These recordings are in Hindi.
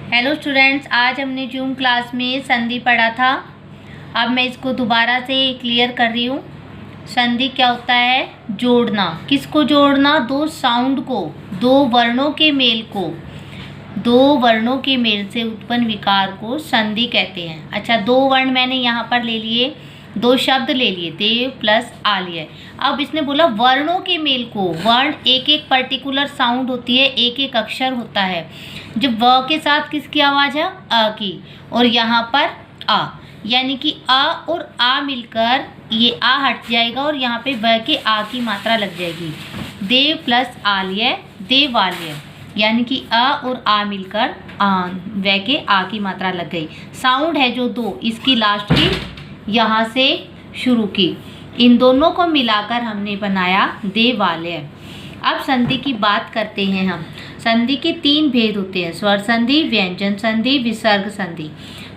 हेलो स्टूडेंट्स, आज हमने जूम क्लास में संधि पढ़ा था। अब मैं इसको दोबारा से क्लियर कर रही हूँ। संधि क्या होता है? जोड़ना। किसको जोड़ना? दो साउंड को, दो वर्णों के मेल को, दो वर्णों के मेल से उत्पन्न विकार को संधि कहते हैं। अच्छा, दो वर्ण मैंने यहाँ पर ले लिए, दो शब्द ले लिए, देव प्लस आ लिए। अब इसने बोला वर्णों के मेल को। वर्ण एक एक पर्टिकुलर साउंड होती है, एक एक अक्षर होता है। जब व के साथ किसकी आवाज़ है? अ की, और यहाँ पर आ, यानी कि अ और आ मिलकर ये आ हट जाएगा और यहाँ पे व के आ की मात्रा लग जाएगी। देव प्लस आलिय, देवालय, यानी कि अ और आ मिलकर व के आ की मात्रा लग गई। साउंड है जो दो, इसकी लास्ट की यहाँ से शुरू की, इन दोनों को मिलाकर हमने बनाया देवालय। अब संधि की बात करते हैं हम। संधि के तीन भेद होते हैं: स्वर संधि, व्यंजन संधि, विसर्ग संधि।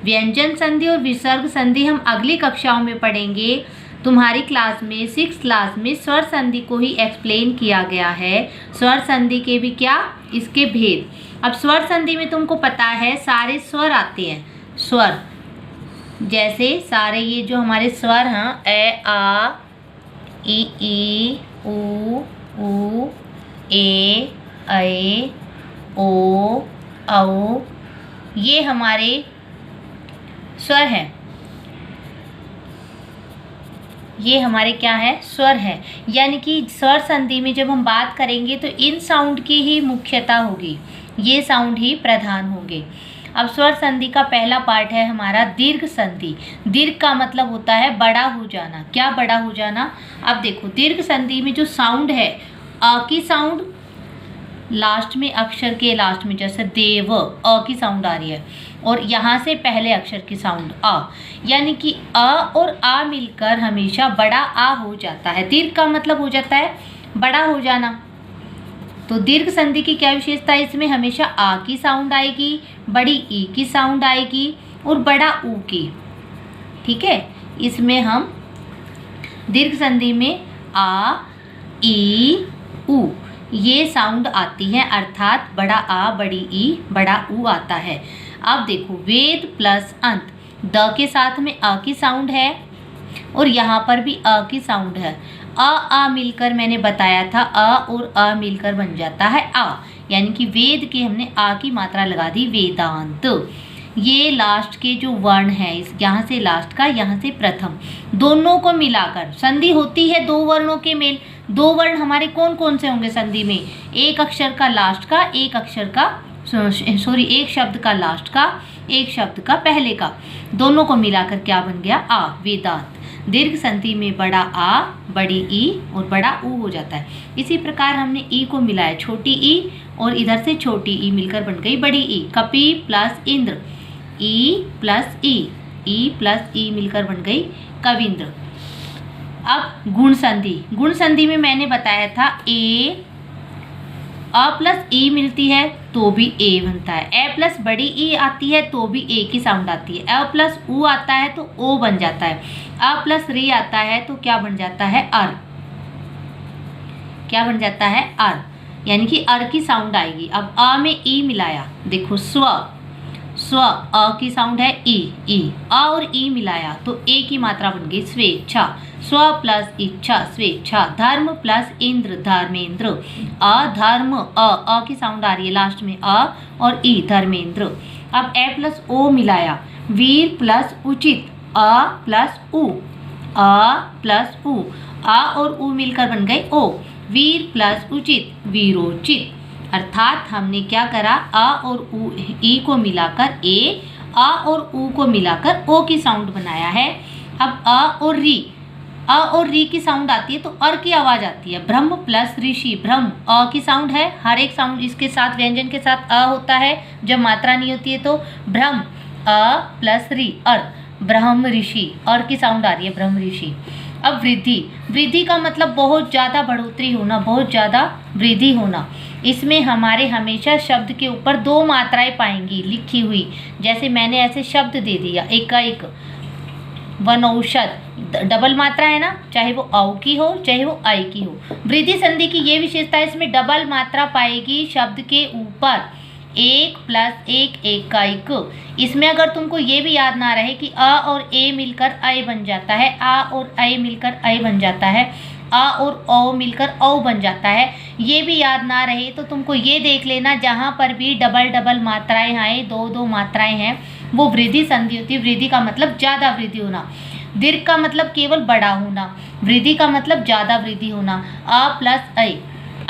व्यंजन संधि और विसर्ग संधि हम अगली कक्षाओं में पढ़ेंगे। तुम्हारी क्लास में 6th क्लास में स्वर संधि को ही एक्सप्लेन किया गया है। स्वर संधि के भी क्या, इसके भेद। अब स्वर संधि में तुमको पता है सारे स्वर आते हैं। स्वर जैसे सारे ये जो हमारे स्वर हैं, ए आ ई ऊ ए ऐ ओ औ, ये हमारे स्वर हैं। ये हमारे क्या है? स्वर है। यानी कि स्वर संधि में जब हम बात करेंगे तो इन साउंड की ही मुख्यता होगी, ये साउंड ही प्रधान होंगे। अब स्वर संधि का पहला पार्ट है हमारा दीर्घ संधि। दीर्घ का मतलब होता है बड़ा हो जाना। क्या बड़ा हो जाना? अब देखो, दीर्घ संधि में जो साउंड है, अ की साउंड लास्ट में, अक्षर के लास्ट में, जैसे देव, अ की साउंड आ रही है, और यहाँ से पहले अक्षर की साउंड अ, यानी कि अ और आ मिलकर हमेशा बड़ा आ हो जाता है। दीर्घ का मतलब हो जाता है बड़ा हो जाना। तो दीर्घ संधि की क्या विशेषता है? इसमें हमेशा आ की साउंड आएगी, बड़ी ई की साउंड आएगी और बड़ा ऊ की। ठीक है, इसमें हम दीर्घ संधि में आ ई ऊ ये साउंड आती है, अर्थात बड़ा आ, बड़ी ई, बड़ा ऊ आता है। अब देखो, वेद प्लस अंत, द के साथ में अ की साउंड है और यहाँ पर भी अ की साउंड है। आ मिलकर मैंने बताया था, अ और अ मिलकर बन जाता है आ, यानी कि वेद के हमने आ की मात्रा लगा दी, वेदांत। ये लास्ट के जो वर्ण है, इस यहाँ से लास्ट का, यहाँ से प्रथम, दोनों को मिलाकर संधि होती है दो वर्णों के मेल। दो वर्ण हमारे कौन कौन से होंगे संधि में? एक अक्षर का लास्ट का, एक अक्षर का एक शब्द का लास्ट का, एक शब्द का पहले का, दोनों को मिलाकर क्या बन गया? आ, वेदांत। दीर्घ संधि में बड़ा आ, बड़ी ई और बड़ा ऊ हो जाता है। इसी प्रकार हमने ई को मिलाया, छोटी ई और इधर से छोटी ई मिलकर बन गई बड़ी ई। कपि प्लस इंद्र, ई प्लस ई प्लस ई मिलकर बन गई कविंद्र। अब गुण संधि। गुण संधि में मैंने बताया था अ प्लस ई मिलती है तो भी ए बनता है। ए प्लस बड़ी ई आती है तो भी ए की साउंड आती है। अ प्लस ऊ आता है तो ओ बन जाता है। अ प्लस री आता है तो क्या बन जाता है? अर। क्या बन जाता है? अर, यानी कि अर की साउंड आएगी। अब अ में ई मिलाया, देखो स्व, स्व अ की साउंड है ई, अ और ई मिलाया तो ए की मात्रा बन गई स्वेच्छा। स्व प्लस इच्छा, स्वेच्छा। धर्म प्लस इंद्र, धर्मेंद्र। अधर्म, अ की साउंड आ रही है लास्ट में, अ और ई, धर्मेंद्र। अब ए प्लस ओ मिलाया, वीर प्लस उचित, अ प्लस उ, अ प्लस उ, अ और उ मिलकर बन गए ओ। वीर प्लस उचित, वीरोचित। अर्थात हमने क्या करा? अ और उ, ई को मिलाकर ए, अ और उ को मिलाकर ओ की साउंड बनाया है। अब अ और री की साउंड आती है तो अर की आवाज आती है। ब्रह्म प्लस ऋषि, ब्रह्म अ की साउंड है, हर एक साउंड इसके साथ व्यंजन के साथ अ होता है, जब मात्रा नहीं होती है तो ब्रह्म, अ प्लस री, अर, ब्रह्म ऋषि, अर की साउंड आ रही है, ब्रह्म ऋषि। अब वृद्धि। वृद्धि का मतलब बहुत ज़्यादा बढ़ोतरी होना, बहुत ज़्यादा वृद्धि होना। इसमें हमारे हमेशा शब्द के ऊपर दो मात्राएं पाएंगी लिखी हुई। जैसे मैंने ऐसे शब्द दे दिया, एकाएक, वनौषध, डबल मात्रा है ना, चाहे वो औ की हो चाहे वो आई की हो। वृद्धि संधि की ये विशेषता है, इसमें डबल मात्रा पाएगी शब्द के ऊपर। एक प्लस एक, एक का एक। इसमें अगर तुमको ये भी याद ना रहे कि अ और ए मिलकर ऐ बन जाता है, आ और ऐ मिलकर ऐ बन जाता है, आ और औ मिलकर औ बन जाता है, ये भी याद ना रहे तो तुमको ये देख लेना जहाँ पर भी डबल डबल मात्राएं आए, दो दो मात्राएं हैं, वो वृद्धि संधि होती है। वृद्धि का मतलब ज़्यादा वृद्धि होना, दीर्घ का मतलब केवल बड़ा होना, वृद्धि का मतलब ज़्यादा वृद्धि होना। अ प्लस ऐ,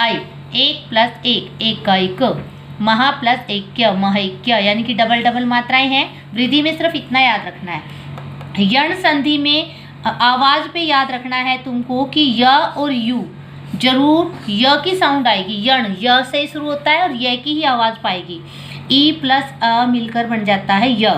ऐ, एक प्लस एक, एक का एक, महा प्लस ऐक्य, महैक्य, यानी कि डबल डबल मात्राएं हैं। वृद्धि में सिर्फ इतना याद रखना है। यण संधि में आवाज पे याद रखना है तुमको कि य और यू, जरूर य की साउंड आएगी। यण य से शुरू होता है और य की ही आवाज पाएगी। ई प्लस अ मिलकर बन जाता है य,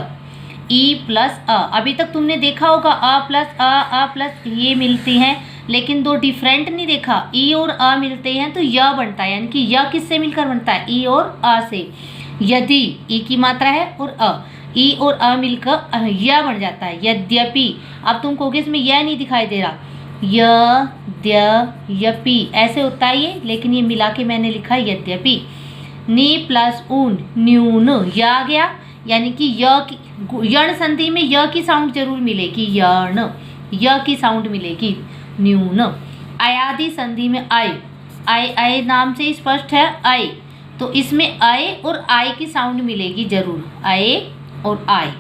ई प्लस अ। अभी तक तुमने देखा होगा अ प्लस ये मिलती हैं, लेकिन दो डिफरेंट नहीं देखा। ई और अ मिलते हैं तो य बनता है, यानी कि य किससे मिलकर बनता है, ई और अ से। यदि ई की मात्रा है और अ, ई और अ मिलकर य बन जाता है। यद्यपि, अब तुम कहोगे इसमें यह नहीं दिखाई दे रहा, यद्यपि ऐसे होता है ये, लेकिन ये मिला के मैंने लिखा यद्यपि। नी प्लस ऊन, न्यून, य आ गया, यानी कि यण संधि में य की साउंड जरूर मिलेगी, यण, य की साउंड मिलेगी। न्यून। अयादि संधि में आय नाम से स्पष्ट है आय, तो इसमें आय और आय की साउंड मिलेगी जरूर, आय और आय।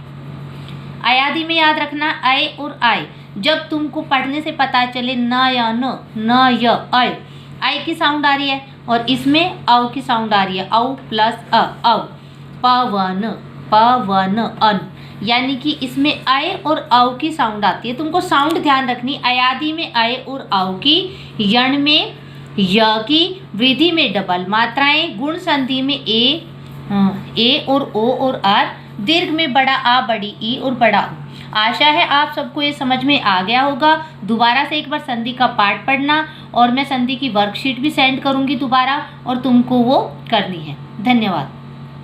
अयादि में याद रखना आय और आय। जब तुमको पढ़ने से पता चले न या न य आय, आय की साउंड आ रही है और इसमें औ की साउंड आ रही है, औ प्लस अ, औ। पवन अन, यानी कि इसमें आय और औ की साउंड आती है। तुमको साउंड ध्यान रखनी, अयादि में आय और औ की, यण में य की, वृद्धि में डबल मात्राएं, गुण संधि में ए और ओ और आर, दीर्घ में बड़ा आ, बड़ी ई और बड़ा उ। आशा है आप सबको ये समझ में आ गया होगा। दोबारा से एक बार संधि का पाठ पढ़ना और मैं संधि की वर्कशीट भी सेंड करूंगी दोबारा, और तुमको वो करनी है। धन्यवाद।